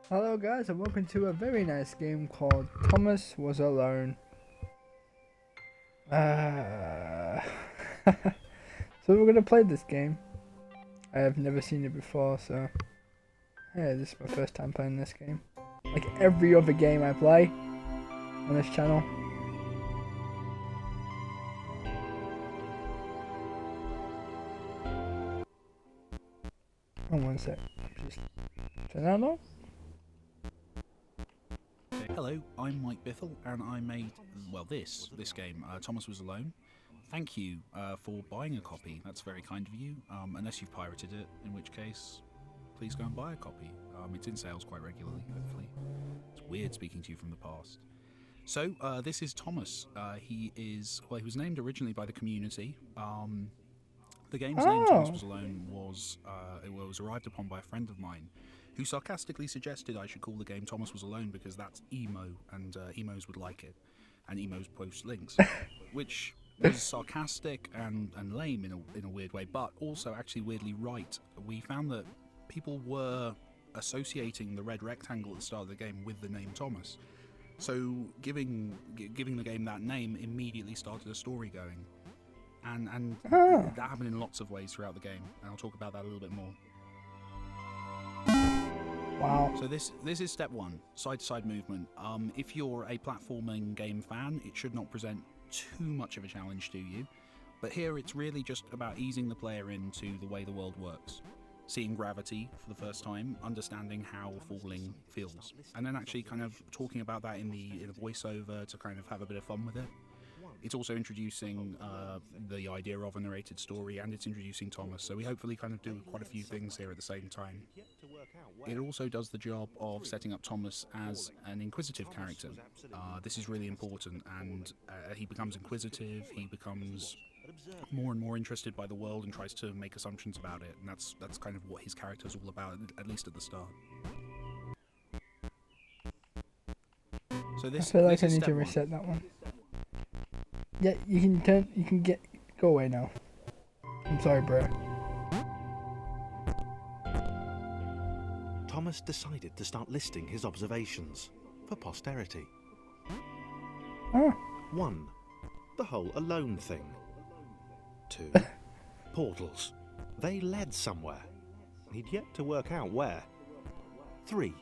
Hello guys and welcome to a very nice game called Thomas Was Alone. So we're gonna play this game. I have never seen it before, so hey, this is my first time playing this game. Like every other game I play on this channel. Oh, one sec. Just turn that on. Hello, I'm Mike Biffle, and I made, well, this game, Thomas Was Alone. Thank you for buying a copy. That's very kind of you, unless you've pirated it, in which case, please go and buy a copy. It's in sales quite regularly, hopefully. It's weird speaking to you from the past. So, this is Thomas. He was named originally by the community. The game's name, Thomas Was Alone, was arrived upon by a friend of mine, who sarcastically suggested I should call the game Thomas Was Alone because that's emo, and emos would like it, and emos post links, which was sarcastic and lame in a weird way, but also actually weirdly right. We found that people were associating the red rectangle at the start of the game with the name Thomas, so giving the game that name immediately started a story going, and that happened in lots of ways throughout the game, and I'll talk about that a little bit more. Wow. So this is step one, side-to-side movement. If you're a platforming game fan, it should not present too much of a challenge to you. But here it's really just about easing the player into the way the world works. Seeing gravity for the first time, understanding how falling feels. And then actually kind of talking about that in a voiceover to kind of have a bit of fun with it. It's also introducing the idea of a narrated story, and it's introducing Thomas, so we hopefully kind of do quite a few things here at the same time. It also does the job of setting up Thomas as an inquisitive character. This is really important, and he becomes inquisitive, he becomes more and more interested by the world and tries to make assumptions about it, and that's kind of what his character is all about, at least at the start. So I feel like I need to reset that one. Yeah, you can go away now. I'm sorry, bro. Thomas decided to start listing his observations for posterity. 1. The whole alone thing. 2. Portals. They led somewhere. He'd yet to work out where. 3.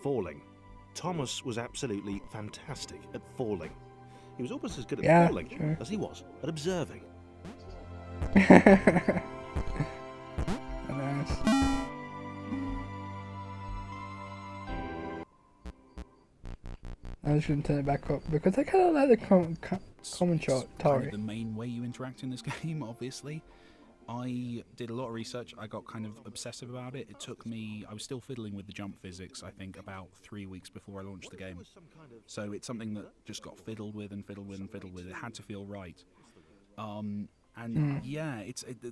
Falling. Thomas was absolutely fantastic at falling. He was almost as good at falling as he was at observing. Nice. I'm just going to turn it back up because I kind of like the commentary. Kind of the main way you interact in this game, obviously. I did a lot of research. I got kind of obsessive about it. It took me, I was still fiddling with the jump physics, I think, about 3 weeks before I launched the game. So it's something that just got fiddled with and fiddled with and fiddled with. It had to feel right. Yeah,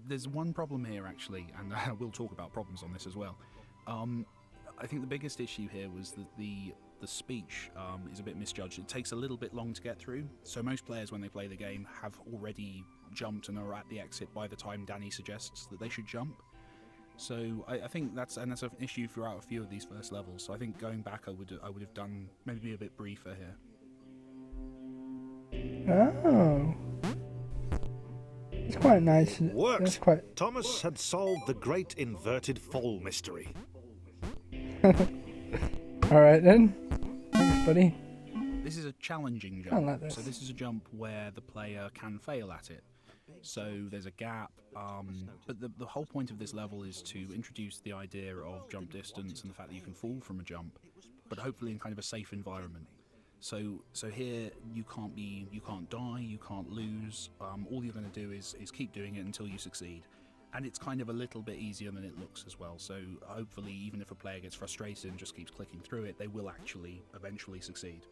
there's one problem here, actually, and we'll talk about problems on this as well. I think the biggest issue here was that the speech is a bit misjudged. It takes a little bit long to get through, so most players when they play the game have already jumped and are at the exit by the time Danny suggests that they should jump. So I think that's an issue throughout a few of these first levels, so I think going back I would have done maybe a bit briefer here. Oh. It's quite nice. Worked! Thomas had solved the great inverted fall mystery. Alright then. Thanks, buddy. This is a challenging jump. I like this. So this is a jump where the player can fail at it. So there's a gap, but the whole point of this level is to introduce the idea of jump distance and the fact that you can fall from a jump, but hopefully in kind of a safe environment. So here you can't die, you can't lose. All you're going to do is keep doing it until you succeed. and it's kind of a little bit easier than it looks as well. So hopefully, even if a player gets frustrated and just keeps clicking through it, they will actually eventually succeed.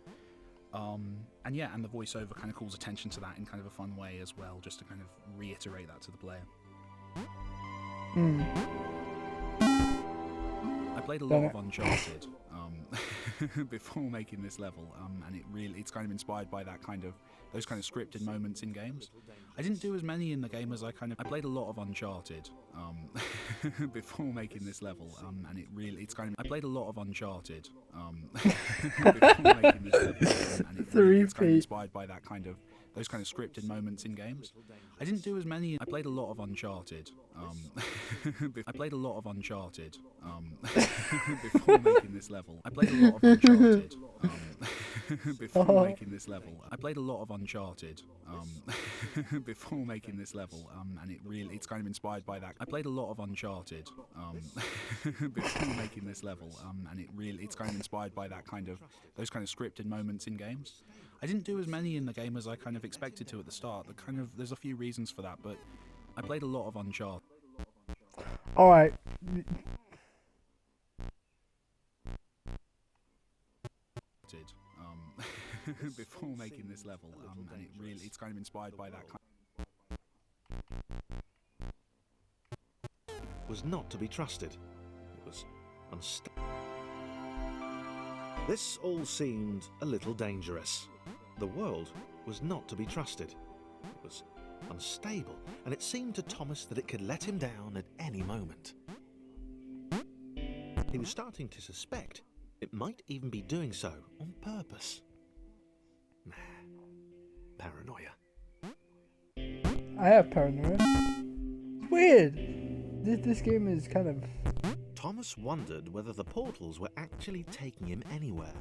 And yeah, and the voiceover kind of calls attention to that in kind of a fun way as well, just to kind of reiterate that to the player. I played a lot of Uncharted before making this level, and it's kind of inspired by those kind of scripted moments in games. I didn't do as many in the game as I played a lot of Uncharted before making this level, and I played a lot of Uncharted before making this level, and it's kind of inspired by those kind of scripted moments in games. I didn't do as many. I played a lot of Uncharted. I played a lot of Uncharted before making this level. I played a lot of Uncharted before making this level. I played a lot of Uncharted before making this level, and it's kind of inspired by that. I played a lot of Uncharted before making this level, and it's kind of inspired by those kind of scripted moments in games. I didn't do as many in the game as I kind of expected to at the start. There's a few reasons for that, but I played a lot of Uncharted. Alright. Before making this level, and it's kind of inspired by that. Was not to be trusted. It was unstable. This all seemed a little dangerous. The world was not to be trusted. It was unstable, and it seemed to Thomas that it could let him down at any moment. He was starting to suspect it might even be doing so on purpose. Paranoia. I have paranoia. It's weird. This game is kind of... Thomas wondered whether the portals were actually taking him anywhere.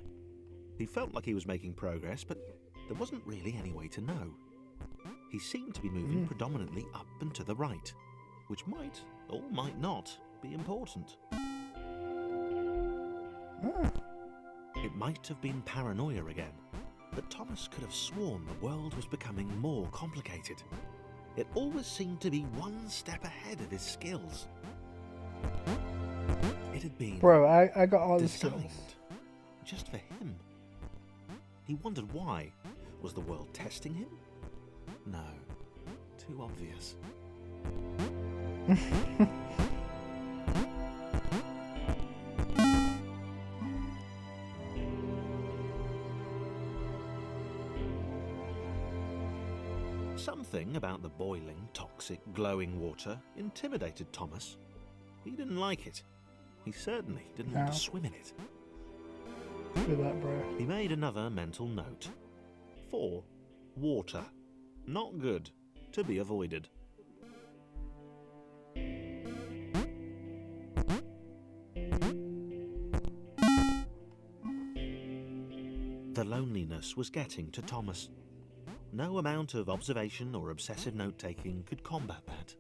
He felt like he was making progress, but there wasn't really any way to know. He seemed to be moving predominantly up and to the right, which might, or might not, be important. It might have been paranoia again, but Thomas could have sworn the world was becoming more complicated. It always seemed to be one step ahead of his skills. It had been I got all the skills. designed just for him. He wondered why. Was the world testing him? No. Too obvious. Something about the boiling, toxic, glowing water intimidated Thomas. He didn't like it. He certainly didn't want to swim in it. Look at that, bro. He made another mental note. 4. Water. Not good. To be avoided. The loneliness was getting to Thomas. No amount of observation or obsessive note-taking could combat that.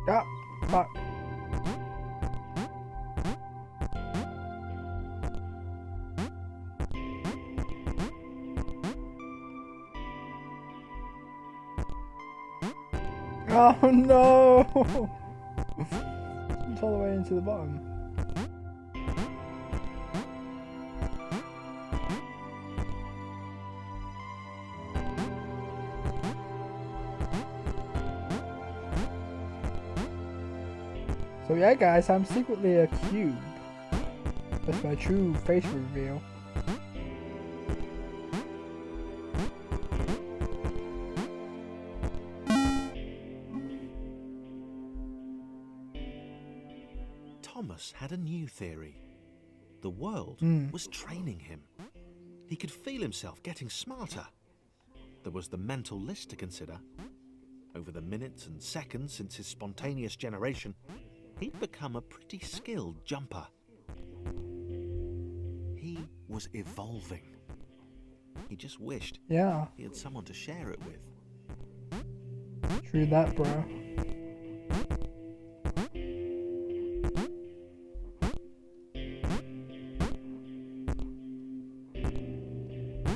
Ah, fuck. Oh no! It's all the way into the bottom. So yeah guys, I'm secretly a cube. That's my true face reveal. Thomas had a new theory. The world was training him. He could feel himself getting smarter. There was the mental list to consider. Over the minutes and seconds since his spontaneous generation, he'd become a pretty skilled jumper. He was evolving. He just wished Yeah, he had someone to share it with. true that, bro.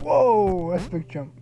Whoa, that's a big jump.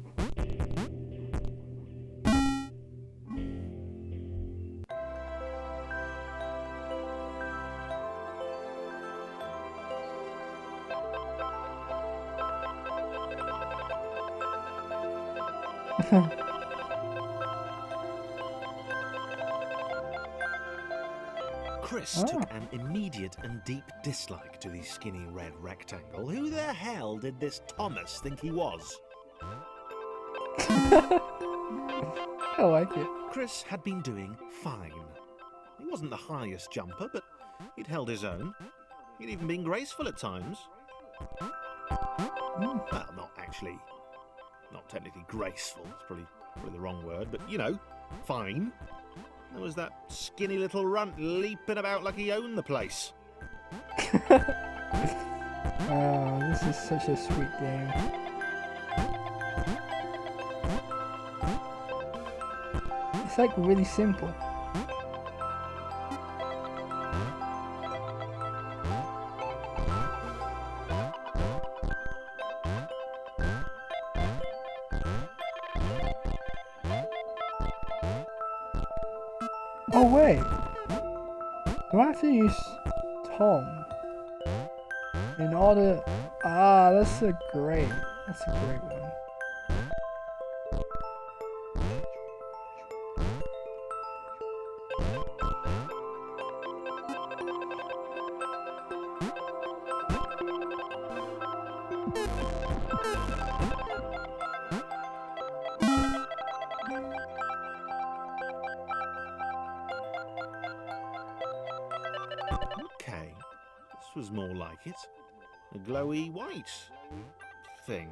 Chris took an immediate and deep dislike to the skinny red rectangle. Who the hell did this Thomas think he was? I like it. Chris had been doing fine. He wasn't the highest jumper, but he'd held his own. He'd even been graceful at times. Well, not technically graceful. It's probably the wrong word, but you know, fine. There was that skinny little runt leaping about like he owned the place. Oh, this is such a sweet game. It's like really simple. Oh wait, do I have to use Tom in order? Ah, that's a great one. Okay, this was more like it. A glowy white thing.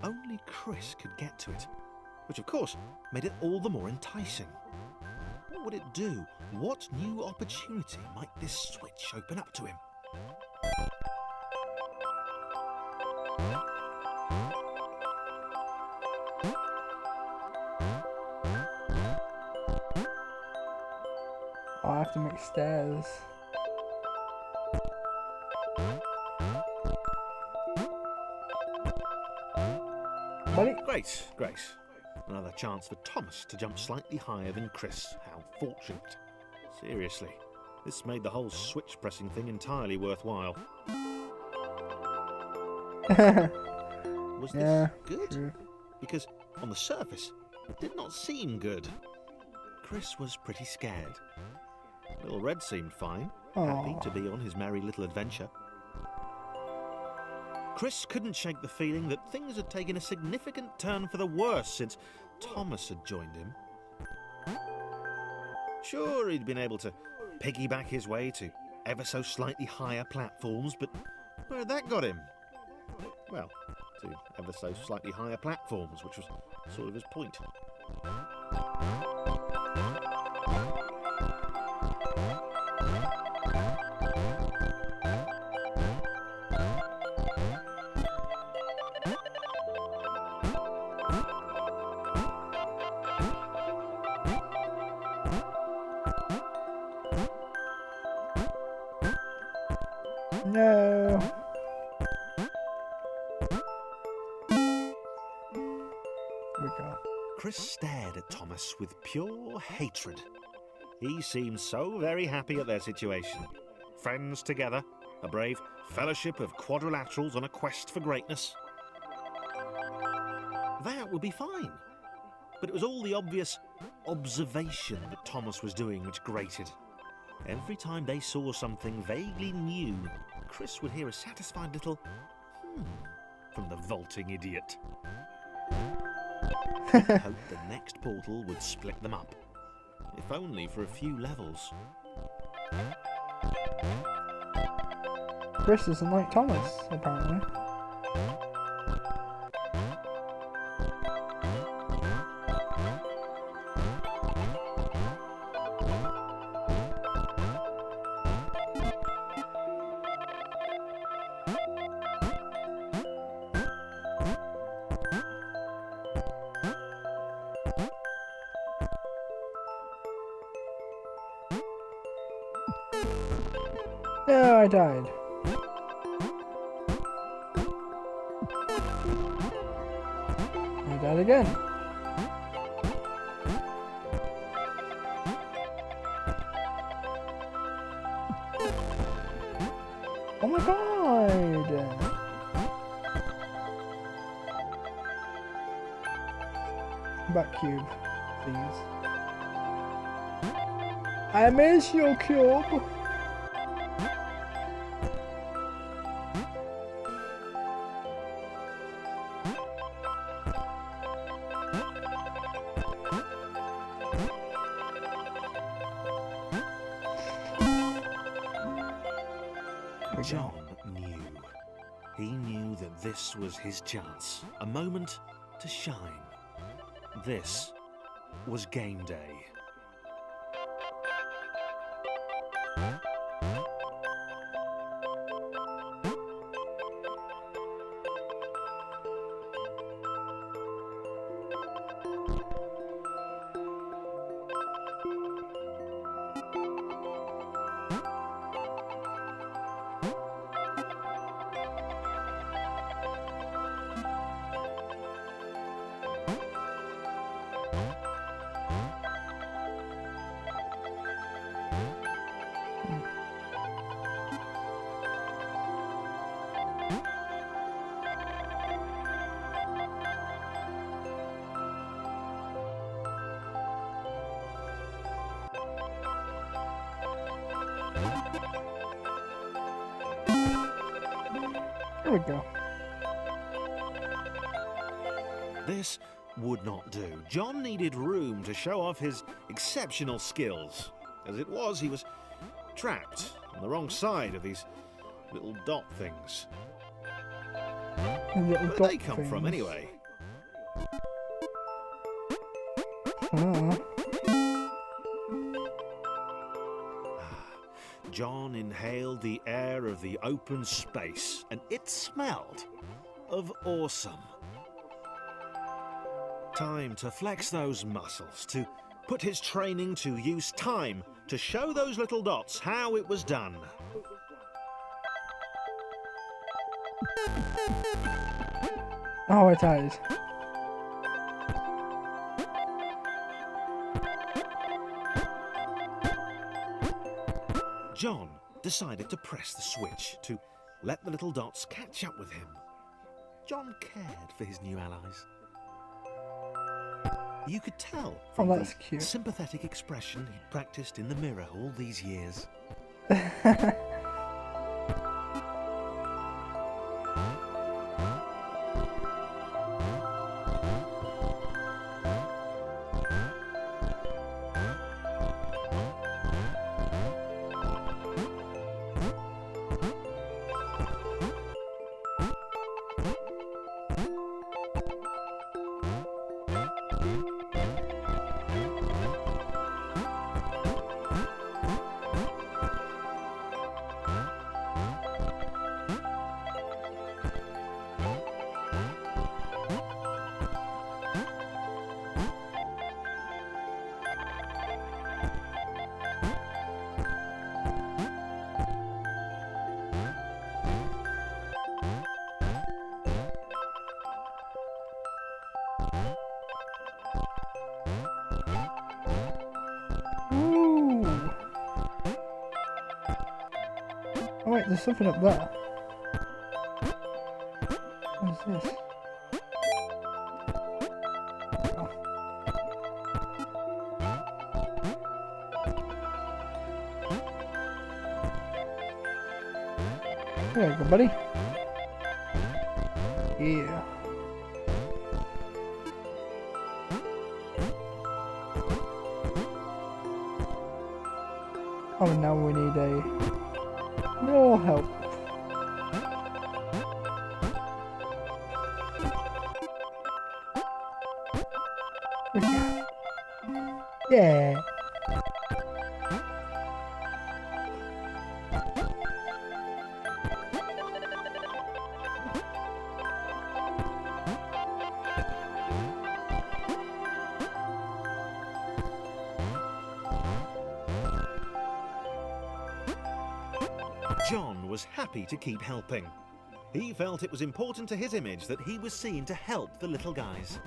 Only Chris could get to it, which of course made it all the more enticing. What would it do? What new opportunity might this switch open up to him? Oh, I have to make stairs. Buddy? Great. Another chance for Thomas to jump slightly higher than Chris. How fortunate. Seriously, this made the whole switch pressing thing entirely worthwhile. Was this good? True. Because on the surface, it did not seem good. Chris was pretty scared. Little Red seemed fine, happy Aw. to be on his merry little adventure. Chris couldn't shake the feeling that things had taken a significant turn for the worse since Thomas had joined him. Sure, he'd been able to piggyback his way to ever so slightly higher platforms, but where had that got him? Well, to ever so slightly higher platforms, which was sort of his point. No. Here we go. Chris stared at Thomas with pure hatred. He seemed so very happy at their situation. Friends together, a brave fellowship of quadrilaterals on a quest for greatness. That would be fine. But it was all the obvious observation that Thomas was doing which grated. Every time they saw something vaguely new, Chris would hear a satisfied little from the vaulting idiot. He hoped the next portal would split them up, if only for a few levels. Chris isn't like Thomas, apparently. No, I died. I died again. Oh my god! Back cube, please. I miss you, cube! John knew. He knew that this was his chance. A moment to shine. This was game day. There we go. This would not do. John needed room to show off his exceptional skills. As it was, he was trapped on the wrong side of these little dot things. And little Where dot did they come things. from anyway? John inhaled the air of the open space, and it smelled of awesome. Time to flex those muscles, to put his training to use, time to show those little dots how it was done. Oh, it is. John decided to press the switch to let the little dots catch up with him. John cared for his new allies. You could tell from that's the cute. sympathetic expression he'd practiced in the mirror all these years. Ooh. Oh wait, there's something up there. What is this? Oh. There you go, buddy. Yeah. Oh, now we need more help. Yeah. John was happy to keep helping. He felt it was important to his image that he was seen to help the little guys.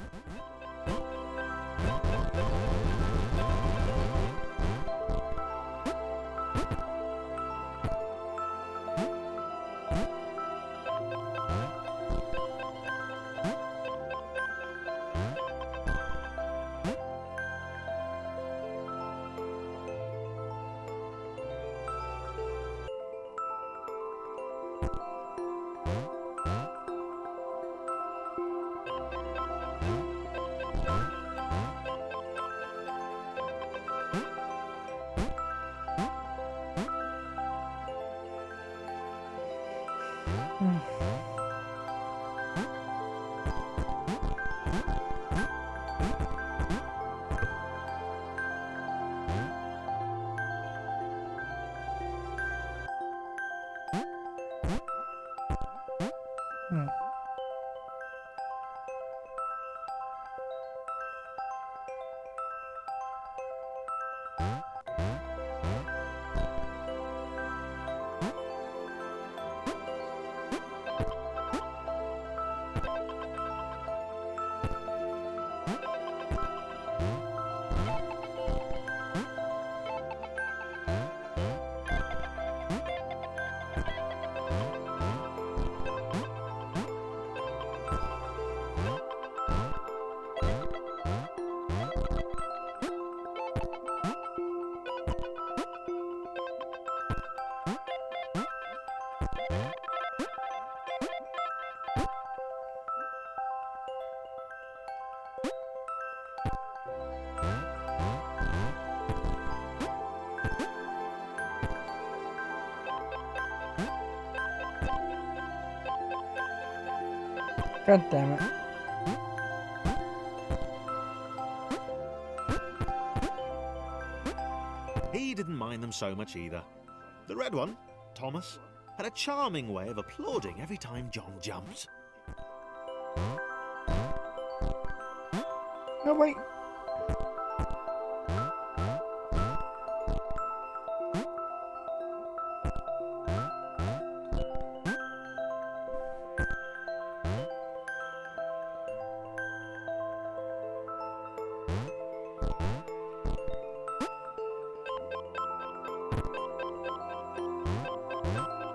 God damn it. He didn't mind them so much either. The red one, Thomas, had a charming way of applauding every time John jumped. No, wait.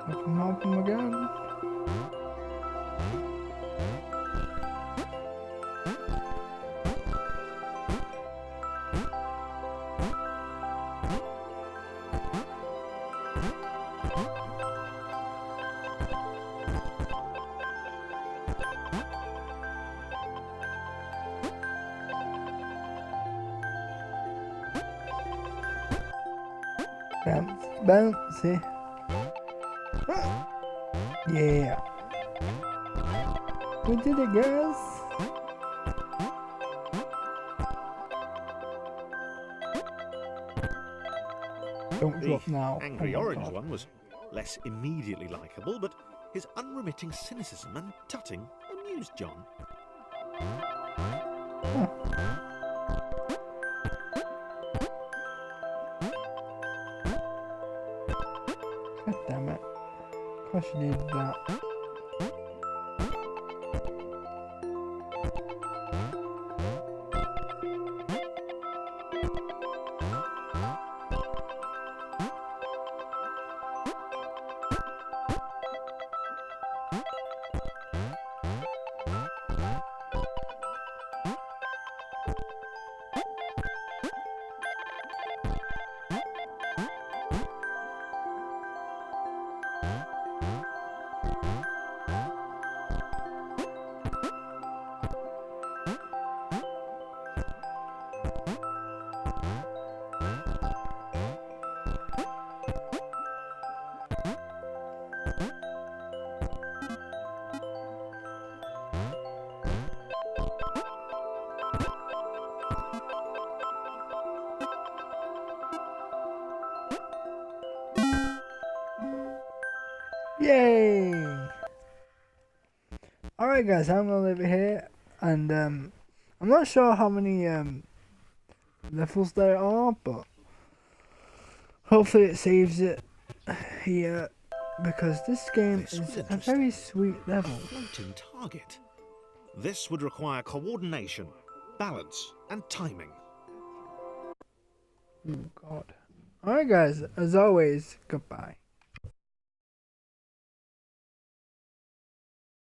I can help him again. Bounce, bouncy. Yeah. We did it, girls. Don't The drop now. angry Oh my orange God. one was less immediately likeable, but his unremitting cynicism and tutting amused John. Huh. God damn it. Of course you did that. Yay! Alright guys, I'm gonna leave it here, and I'm not sure how many levels there are, but hopefully it saves it here, because this game This was is a interesting. very sweet level. Floating target. This would require coordination, balance, and timing. Oh God. Alright guys, as always, goodbye.